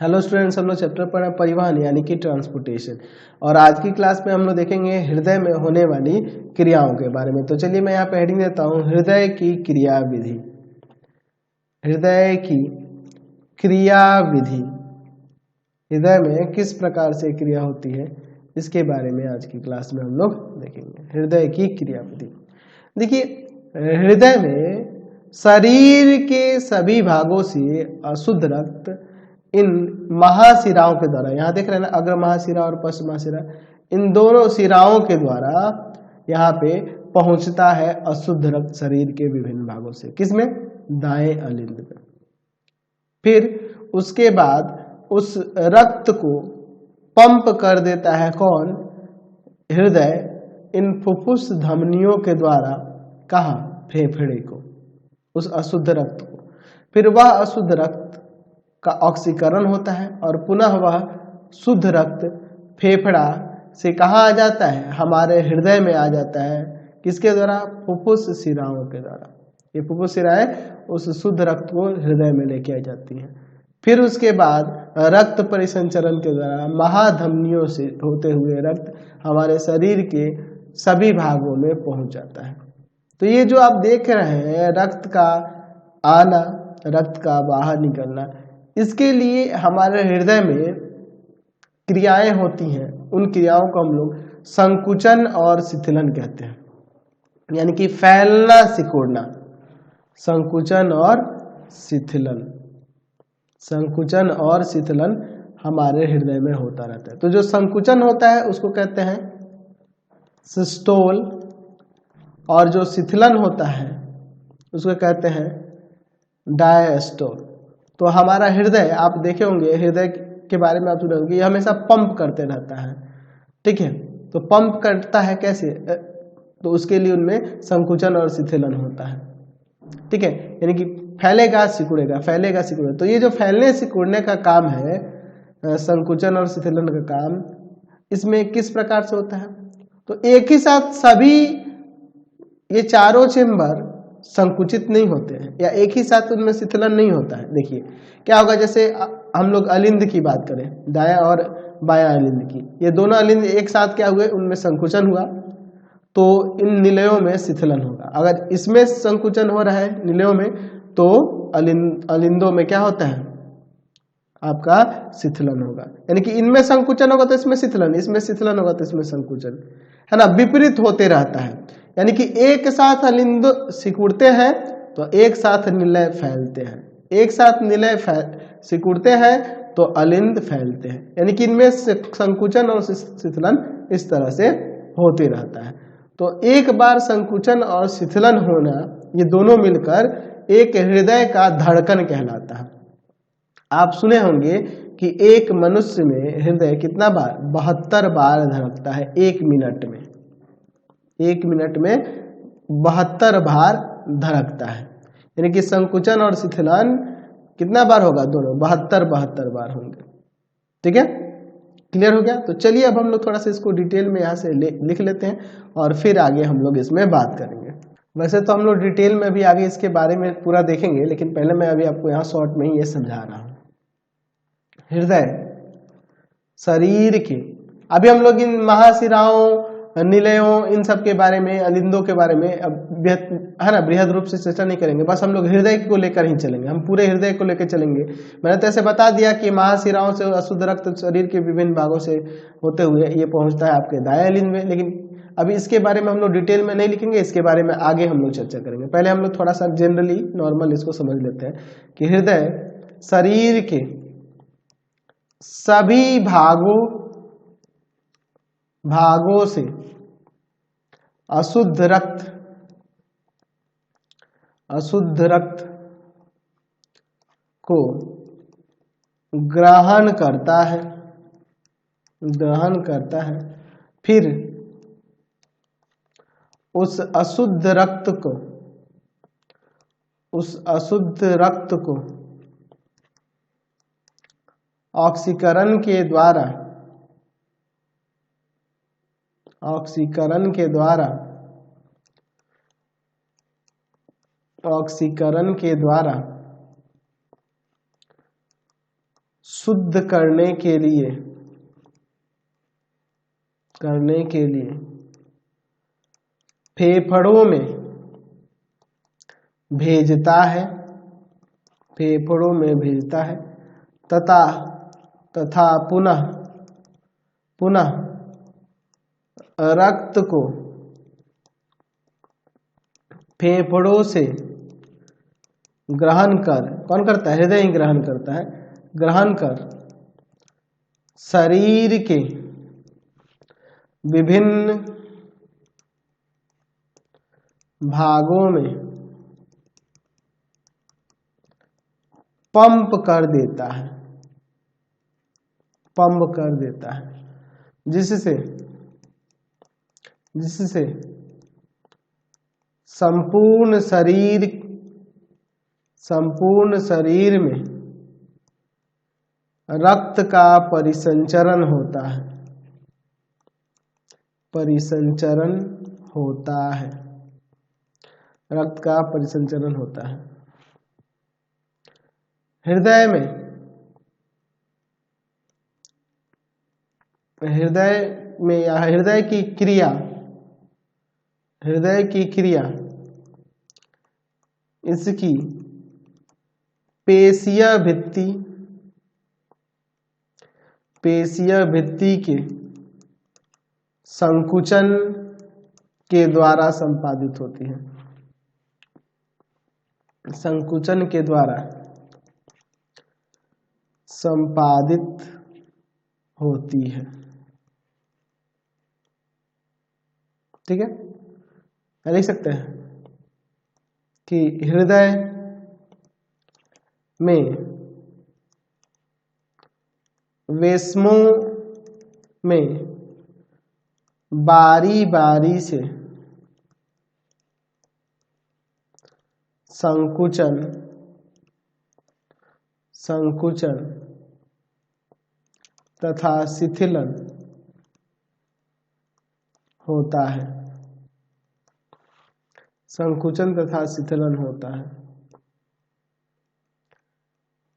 Hello students, हम लोग chapter पढ़े परिवहन यानी कि ट्रांसपोर्टेशन। और आज की क्लास में हम लोग देखेंगे हृदय में होने वाली क्रियाओं के बारे में। तो चलिए मैं यहाँ पे हेडिंग देता हूँ, हृदय की क्रिया विधि। हृदय की क्रिया विधि, हृदय में किस प्रकार से क्रिया होती है इसके बारे में आज की क्लास में हम लोग देखेंगे। हृदय की क्रिया विधि, देखिए हृदय में शरीर के सभी भागों से अशुद्ध रक्त इन महाशिराओं के द्वारा, यहाँ देख रहे हैं ना, अग्र महाशिरा और पश्च महाशिरा, इन दोनों शिराओं के द्वारा यहाँ पे पहुंचता है अशुद्ध रक्त शरीर के विभिन्न भागों से। किसमें? दाएं अलिंद में। फिर उसके बाद उस रक्त को पंप कर देता है कौन? हृदय, इन फुफ्फुस धमनियों के द्वारा। कहाँ? फेफड़े को, उस अशुद्ध रक्त को। फिर वह अशुद्ध रक्त का ऑक्सीकरण होता है और पुनः वह शुद्ध रक्त फेफड़ा से कहाँ आ जाता है? हमारे हृदय में आ जाता है। किसके द्वारा? फुफ्फुस शिराओं के द्वारा। ये फुफ्फुस शिराएं उस शुद्ध रक्त को हृदय में लेके आ जाती हैं। फिर उसके बाद रक्त परिसंचरण के द्वारा महाधमनियों से होते हुए रक्त हमारे शरीर के सभी भागों में पहुंच जाता है। तो ये जो आप देख रहे हैं रक्त का आना, रक्त का बाहर निकलना, इसके लिए हमारे हृदय में क्रियाएं होती हैं। उन क्रियाओं को हम लोग संकुचन और शिथिलन कहते हैं, यानी कि फैलना सिकुड़ना। संकुचन और शिथिलन, संकुचन और शिथिलन हमारे हृदय में होता रहता है। तो जो संकुचन होता है उसको कहते हैं सिस्टोल, और जो शिथिलन होता है उसको कहते हैं डायस्टोल। तो हमारा हृदय, आप देखे होंगे हृदय के बारे में आप सुने होंगे, ये हमेशा पंप करते रहता है। ठीक है, तो पंप करता है कैसे? तो उसके लिए उनमें संकुचन और शिथिलन होता है। ठीक है, यानी कि फैलेगा सिकुड़ेगा, फैलेगा सिकुड़ेगा। तो ये जो फैलने सिकुड़ने का काम है, संकुचन और शिथिलन का काम, इसमें किस प्रकार से होता है? तो एक ही साथ सभी ये चारों चेम्बर संकुचित नहीं होते हैं, या एक ही साथ उनमें शिथिलन नहीं होता है। देखिए क्या होगा, जैसे हम लोग अलिंद की बात करें, दायां और बायां अलिंद की, ये दोनों अलिंद एक साथ क्या हुए? उनमें संकुचन हुआ, तो इन निलयों में शिथिलन होगा। अगर इसमें संकुचन हो रहा है निलयों में, तो अलिंदों में क्या होता है? आपका शिथिलन होगा। यानी कि इनमें संकुचन होगा तो इसमें शिथिलन, इसमें शिथिलन होगा तो इसमें संकुचन, है ना, विपरीत होते रहता है। यानी कि एक साथ अलिंद सिकुड़ते हैं तो एक साथ निलय फैलते हैं, एक साथ निलय सिकुड़ते हैं तो अलिंद फैलते हैं। यानी कि इनमें संकुचन और शिथिलन इस तरह से होते रहता है। तो एक बार संकुचन और शिथिलन होना, ये दोनों मिलकर एक हृदय का धड़कन कहलाता है। आप सुने होंगे कि एक मनुष्य में हृदय कितना बार? 72 बार धड़कता है एक मिनट में। एक मिनट में 72 बार धड़कता है। यानी कि संकुचन और शिथिलन कितना बार होगा? दोनों 72 बार होंगे। ठीक है, क्लियर हो गया? तो चलिए अब हम लोग थोड़ा सा इसको डिटेल में यहाँ से लिख लेते हैं और फिर आगे हम लोग इसमें बात करेंगे। वैसे तो हम लोग डिटेल में भी आगे इसके बारे में पूरा देखेंगे, लेकिन पहले मैं अभी आपको यहाँ शॉर्ट में ही ये समझा रहा हूँ। हृदय शरीर के, अभी हम लोग इन महाशिराओं, निलयों, इन सब के बारे में, अलिंदों के बारे में अब है ना बृहद रूप से चर्चा नहीं करेंगे। बस हम लोग हृदय को लेकर ही चलेंगे, हम पूरे हृदय को लेकर चलेंगे। मैंने तो ऐसे बता दिया कि महाशिराओं से अशुद्ध रक्त शरीर के विभिन्न भागों से होते हुए ये पहुंचता है आपके दाएं अलिंद में। लेकिन अभी इसके बारे में हम लोग डिटेल में नहीं लिखेंगे, इसके बारे में आगे हम लोग चर्चा करेंगे। पहले हम लोग थोड़ा सा जनरली नॉर्मल इसको समझ लेते हैं कि हृदय शरीर के सभी भागों से अशुद्ध रक्त को ग्रहण करता है। फिर उस अशुद्ध रक्त को ऑक्सीकरण के द्वारा शुद्ध करने के लिए फेफड़ों में भेजता है, फेफड़ों में भेजता है तथा पुनः रक्त को फेफड़ों से ग्रहण कर, कौन करता है? हृदय ही ग्रहण करता है, ग्रहण कर शरीर के विभिन्न भागों में पंप कर देता है, पंप कर देता है, जिससे संपूर्ण शरीर में रक्त का परिसंचरण होता है, रक्त का परिसंचरण होता है। हृदय में या हृदय की क्रिया इसकी पेशीय भित्ति के संकुचन के द्वारा संपादित होती है, संकुचन के द्वारा संपादित होती है। ठीक है, लिख सकते हैं कि हृदय में वेस्मों में बारी बारी से संकुचन तथा शिथिलन होता है, संकुचन तथा शिथिलन होता है।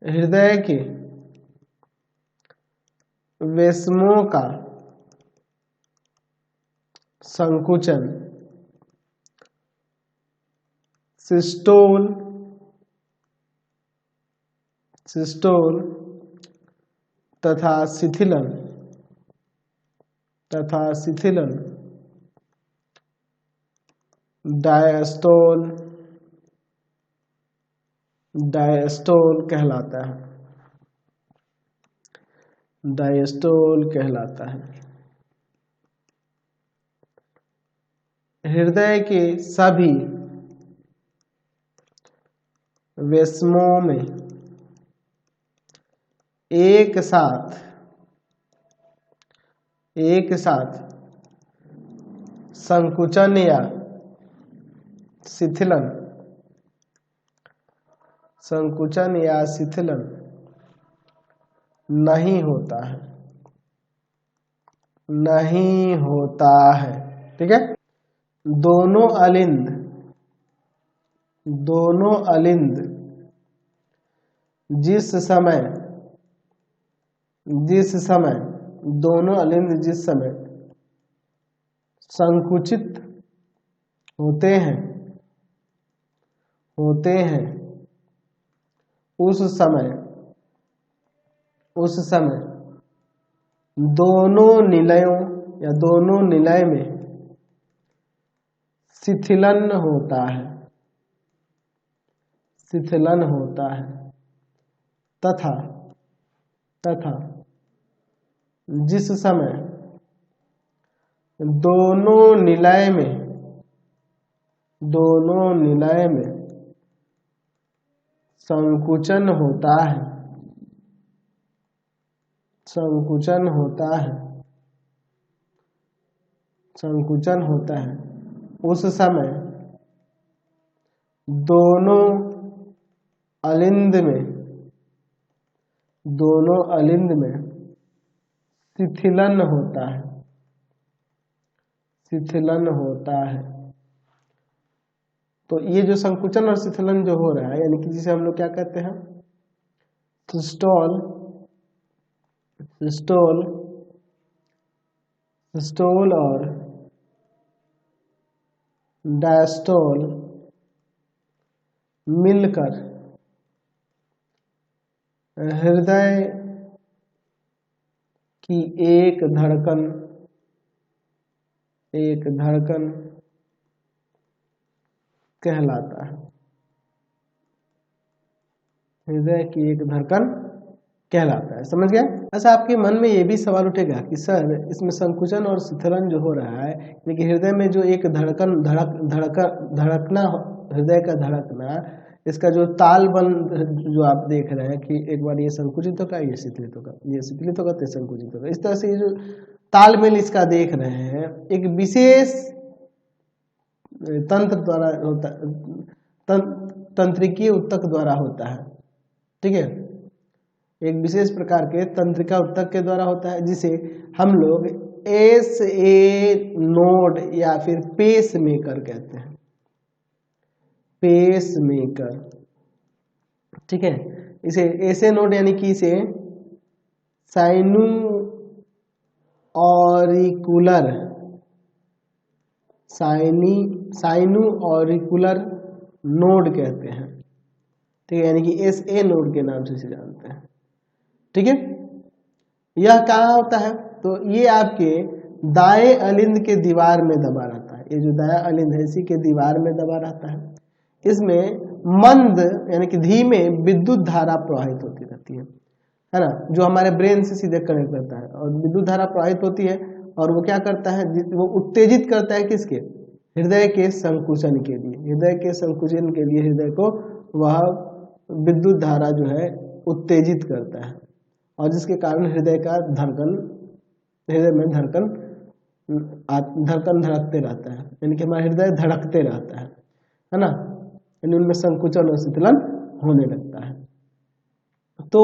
हृदय के वेस्मों का संकुचन सिस्टोल तथा शिथिलन डायस्टोल कहलाता है, डायस्टोल कहलाता है। हृदय के सभी वेस्मों में एक साथ संकुचन या शिथिलन नहीं होता है, ठीक है। दोनों अलिंद जिस समय संकुचित होते हैं उस समय दोनों निलय में शिथिलन होता है तथा जिस समय दोनों निलय में संकुचन होता है उस समय दोनों अलिंद में शिथिलन होता है। तो ये जो संकुचन और शिथिलन जो हो रहा है, यानी कि जिसे हम लोग क्या कहते हैं, सिस्टोल सिस्टोल और डायस्टोल मिलकर हृदय की एक धड़कन कहलाता है। हृदय की एक धड़कन कहलाता है। समझ गया? अच्छा, आपके मन में ये भी सवाल उठेगा कि सर इसमें संकुचन और शिथिलन जो हो रहा है, लेकिन हृदय में जो एक धड़कना, हृदय का धड़कना, इसका जो तालबंद जो आप देख रहे हैं कि एक बार ये संकुचित होगा, ये शिथिलित होगा, ये शिथिलित होगा, तो संकुचित होगा, इस तरह से ये जो तालमेल इसका देख रहे हैं, एक विशेष तंत्र द्वारा होता, तंत्रिकीय ऊतक द्वारा होता है। ठीक है, एक विशेष प्रकार के तंत्रिका ऊतक के द्वारा होता है, जिसे हम लोग SA नोड या फिर पेस मेकर कहते हैं। पेस मेकर, ठीक है, इसे SA नोड यानी कि इसे साइनु ऑरिकुलर नोड कहते हैं। ठीक है, यानी कि SA नोड के नाम से इसे जानते हैं। ठीक है, यह कहाँ होता है? तो ये आपके दाएं अलिंद के दीवार में दबा रहता है। ये जो दायां अलिंद है इसी के दीवार में दबा रहता है। इसमें मंद यानी कि धीमे विद्युत धारा प्रवाहित होती रहती है ना, जो हमारे ब्रेन से सीधे कनेक्ट करता है, और विद्युत धारा प्रवाहित होती है और वो क्या करता है, वो उत्तेजित करता है किसके? हृदय के संकुचन के लिए। हृदय के संकुचन के लिए हृदय को वह विद्युत धारा जो है उत्तेजित करता है, और जिसके कारण हृदय में धड़कन धड़कते रहता है, यानी कि हमारा हृदय धड़कते रहता है ना, यानी उनमें संकुचन और शिथिलन होने लगता है। तो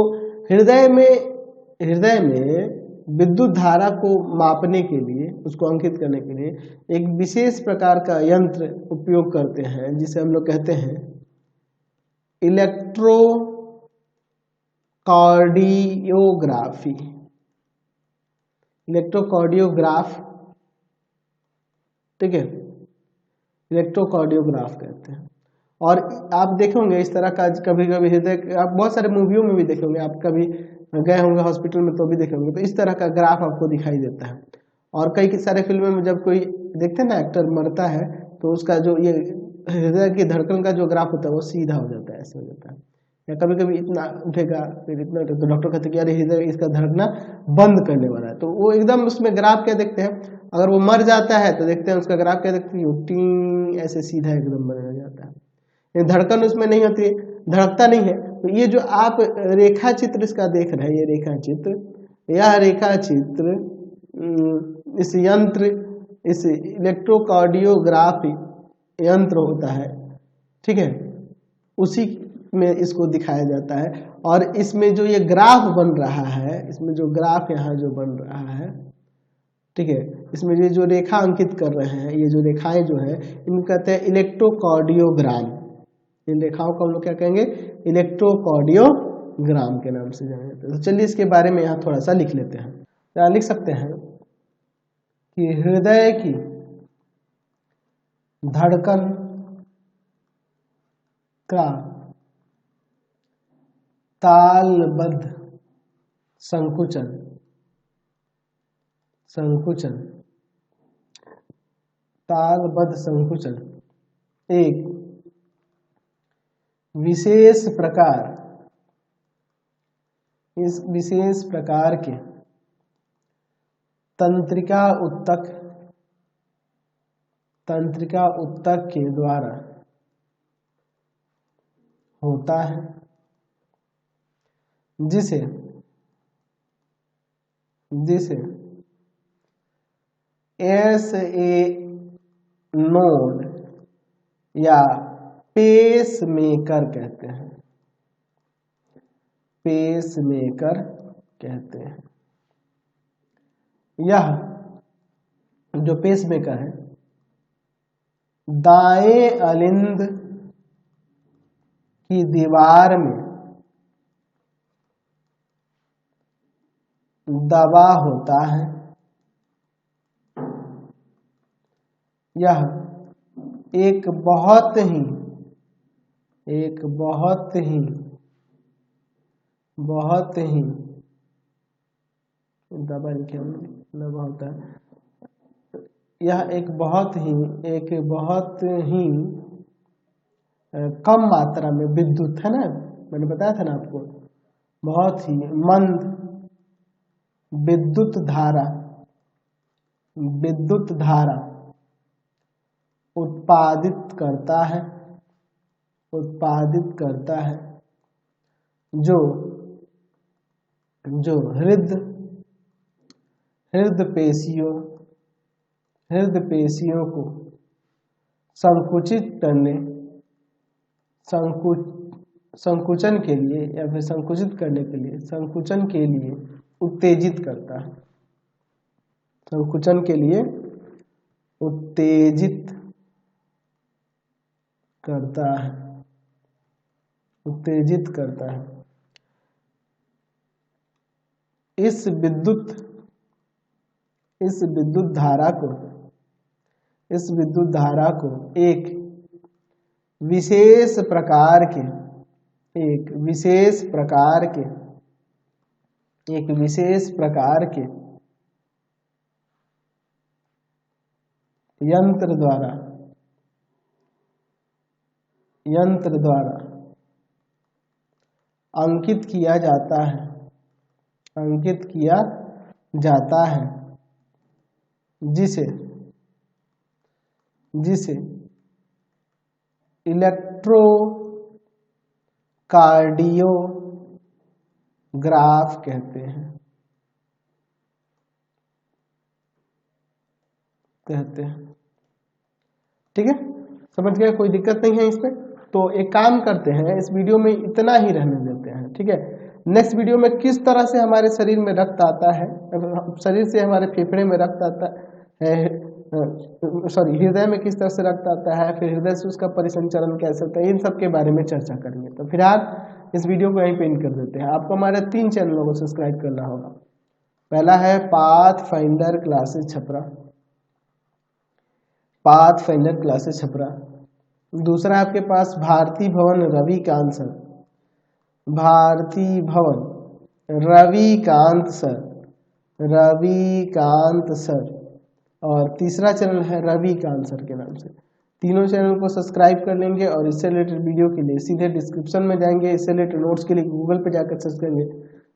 हृदय में विद्युत धारा को मापने के लिए, उसको अंकित करने के लिए एक विशेष प्रकार का यंत्र उपयोग करते हैं, जिसे हम लोग कहते हैं इलेक्ट्रोकार्डियोग्राफ। ठीक है, इलेक्ट्रोकार्डियोग्राफ कहते हैं। और आप देखेंगे इस तरह का कभी कभी हृदय, आप बहुत सारे मूवियों में भी देखेंगे, आप कभी गए होंगे हॉस्पिटल में तो भी देखेंगे, तो इस तरह का ग्राफ आपको दिखाई देता है। और कई सारे फिल्मों में जब कोई देखते हैं ना एक्टर मरता है, तो उसका जो ये हृदय की धड़कन का जो ग्राफ होता है वो सीधा हो जाता है, ऐसे हो जाता है, या कभी कभी इतना उठेगा फिर इतना उठेगा, तो डॉक्टर कहते हैं कि अरे हृदय इसका धड़कना बंद करने वाला है, तो वो एकदम उसमें ग्राफ क्या देखते हैं, अगर वो मर जाता है तो देखते हैं उसका ग्राफ क्या देखते हैं, टी ऐसे सीधा एकदम बन जाता है, धड़कन उसमें नहीं होती है, धड़कता नहीं है। तो ये जो आप रेखा चित्र इसका देख रहे हैं, ये रेखा चित्र इस यंत्र, इस इलेक्ट्रोकार्डियोग्राफ यंत्र होता है। ठीक है, उसी में इसको दिखाया जाता है। और इसमें जो ये ग्राफ बन रहा है, इसमें जो ग्राफ यहाँ जो बन रहा है, ठीक है, इसमें ये जो रेखा अंकित कर रहे हैं, ये जो रेखाएं जो है इनको कहते हैं इलेक्ट्रोकार्डियोग्राम। इन रेखाओं को हम लोग क्या कहेंगे? इलेक्ट्रोकार्डियोग्राम के नाम से जाने जाते हैं। तो चलिए इसके बारे में यहाँ थोड़ा सा लिख लेते हैं। तो यहाँ लिख सकते हैं कि हृदय की धड़कन का तालबद्ध संकुचन एक विशेष प्रकार के तंत्रिका ऊतक के द्वारा होता है, जिसे SA नोड या पेस मेकर कहते हैं। यह जो पेस मेकर है दाएं अलिंद की दीवार में दबा होता है। यह एक बहुत ही दबा लिखे दबा होता है। यह एक बहुत ही कम मात्रा में विद्युत है ना, मैंने बताया था ना आपको, बहुत ही मंद विद्युत धारा उत्पादित करता है जो हृदय पेशियों को संकुचन के लिए या फिर संकुचित करने के लिए संकुचन के लिए उत्तेजित करता है। संकुचन के लिए उत्तेजित करता है। इस विद्युत धारा को एक विशेष प्रकार के यंत्र द्वारा अंकित किया जाता है जिसे इलेक्ट्रोकार्डियोग्राफ कहते हैं। ठीक है, समझ गए, कोई दिक्कत नहीं है इसमें। तो एक काम करते हैं, इस वीडियो में इतना ही रहने देते हैं। ठीक है, नेक्स्ट वीडियो में किस तरह से हमारे शरीर में रक्त आता है, शरीर से हमारे फेफड़े में रक्त आता है, हृदय में किस तरह से रक्त आता है, फिर हृदय से उसका परिसंचरण कैसे होता है, इन सब के बारे में चर्चा करेंगे। तो फिलहाल इस वीडियो को यहीं पे एंड कर देते हैं। आपको हमारे 3 चैनलों को सब्सक्राइब करना होगा। पहला है पाथफाइंडर क्लासेस छपरा। दूसरा आपके पास भारती भवन रविकांत सर, और तीसरा चैनल है रविकांत सर के नाम से। तीनों चैनल को सब्सक्राइब कर लेंगे और इससे रिलेटेड वीडियो के लिए सीधे डिस्क्रिप्शन में जाएंगे। इससे रिलेटेड नोट्स के लिए गूगल पे जाकर सर्च करेंगे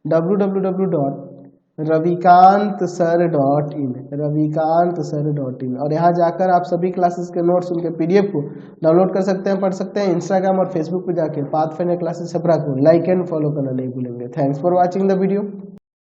www.ravikantsir.in और यहाँ जाकर आप सभी क्लासेस के नोट्स, उनके PDF को डाउनलोड कर सकते हैं, पढ़ सकते हैं। इंस्टाग्राम और फेसबुक पे जाके पाथफाइंडर क्लासेस छपरा को लाइक एंड फॉलो करना नहीं भूलेंगे। Thanks for watching the video.